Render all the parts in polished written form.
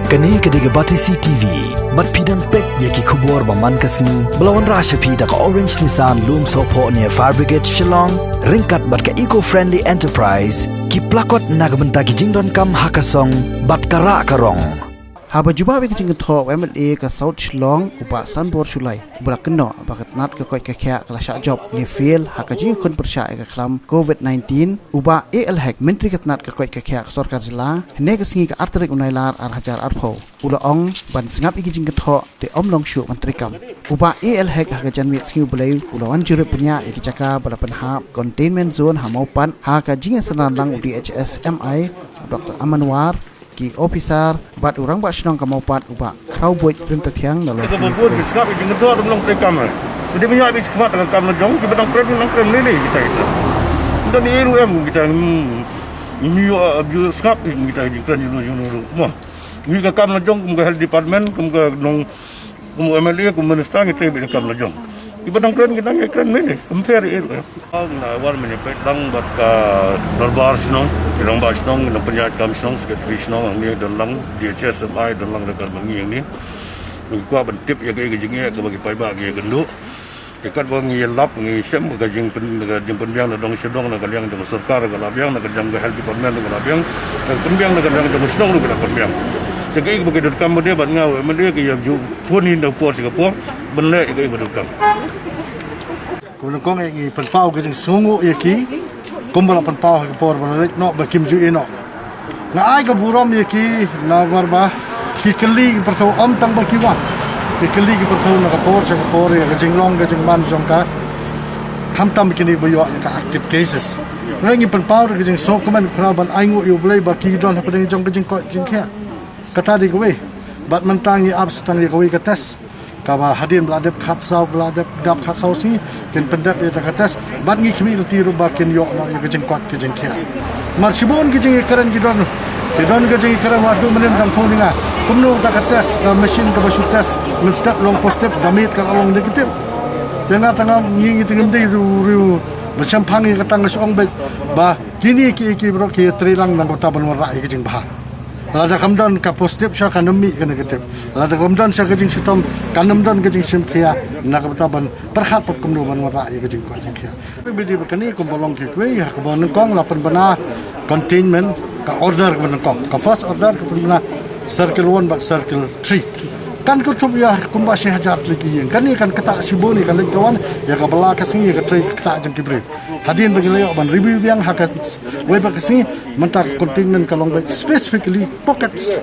Kani kediga Batisi TV, mat pidang pek yaki kubur baman kasni, belawan rasha pida ka Orange Nissan Loom Sopo near Fire Brigade Shillong, ringkat bat ka eco-friendly enterprise, ki plakot nagbenta ki jingdon kam hakasong, bat kara karong. Haba juba be kicing thok MLA ka South Shillong upa Sanbor Sulai brakno bakat nat ka koi ka kya kala sha job ni fail hakaji khun persya ka khlam COVID-19 uba AL hack menteri kat nat ka koi ka kya sarkar jila ne ka singi ka artrik unailar ar hajar arpho ula ong ban singap iki jing thok te omlong shu menteri kam uba AL hack hakajan mi singi bulai ula wan jure punya iki jaka balapan hap containment zone hamaupan hakaji sanan lang DHS MI Dr. Amanwar ki officer bat orang bat senang kamaupat uba krau boy perintah tiang dalam kita buat skap ini kedua dalam kamera jadi banyak habis kemat dalam kamera jong kita nang krem lele kita itu dan ni RUM kita ini abjur skap kita di kran julu mah ni ke kamera jong ke health department ke nong MLA ke minister kita di kamera jong ibu nang kran kita kran lele compare RUM awal menyampaikan buat ke darbar senang Irang bas nong na penyaat kami senang sekretari senang ni dalam DHS MI dalam negara bangi yang ni mengikut bentip ya gaya gajingnya ke bagi payah gaya genduk dekat bangi lap ngi sem gajing penbiang na dong sedong na kaliang dong sarkar na labiang na kaliang health department na labiang penbiang na kaliang dong sedong lu penbiang jadi bagi dekat dia ban ngau dia ke yang phone in the port Singapore benle ke bedukang Kung kong ay panpaw kasi sungo yaki kumbala panpaw ke por balik no bakim ju ino na ay ka buram yaki na barba ki kali pertau om tang bakiwa ki kali ki pertau na ka por sa ka por ya jinglong ka jingman jong ka kamtam kini bayo ka active cases ngi panpaw ka jing so kuman kraban ay ngo yu blay baki don pa ding jong ka jing ko jing kya kata di kowe bat mentangi abs tangi kowe ka test kawa hadin beladap khatsau beladap dap khatsau si ken pendap ya katas bat ngi khmi ti ru ba ken yo na ya kejeng kwat kejeng khia mar sibon kejeng karan gidon kejeng karan wadu menem dang phoninga kumno ta katas ka machine ka basu test men step long post step damit ka long de kitip tengah tengah ngi tingem de ru macam phangi ka tang song ba kini ki bro ki trilang nang ta ban ra kejeng bah lada kamdan ka positif sya kanami kana ketep lada kamdan sya kajing sitom kanamdan kajing simkhia na kabtaban perkhat pot kumno ban wara ya kajing kajing khia bidi bakani ko bolong ki kwe ha ko bon kong lapan bana containment ka order ko ban kong ka first order ko bana circle 1 but circle 3 kan ko tup ya kumba si hajar lagi kan ni kan kata siboni kan lagi kawan ya ka bala ka singi ka try kata jang kibre hadin bagi layo ban review yang hakas we ba kasi menta containment kalong ba specifically pockets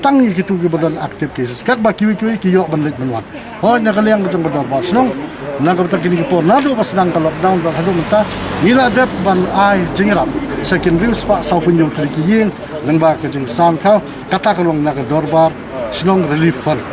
tangi gitu ke badan active cases kat ba kiwi ki yo ban lek banwan ho nya kaliang jang badar ba snong na ka ta kini ko na do pas nang ka lockdown ba hadu menta nila dep ban ai jingrap secondary spa sau punyo tri ki yin nang ba ka jing sam thau kata kalong na ka dorbar snong relief fund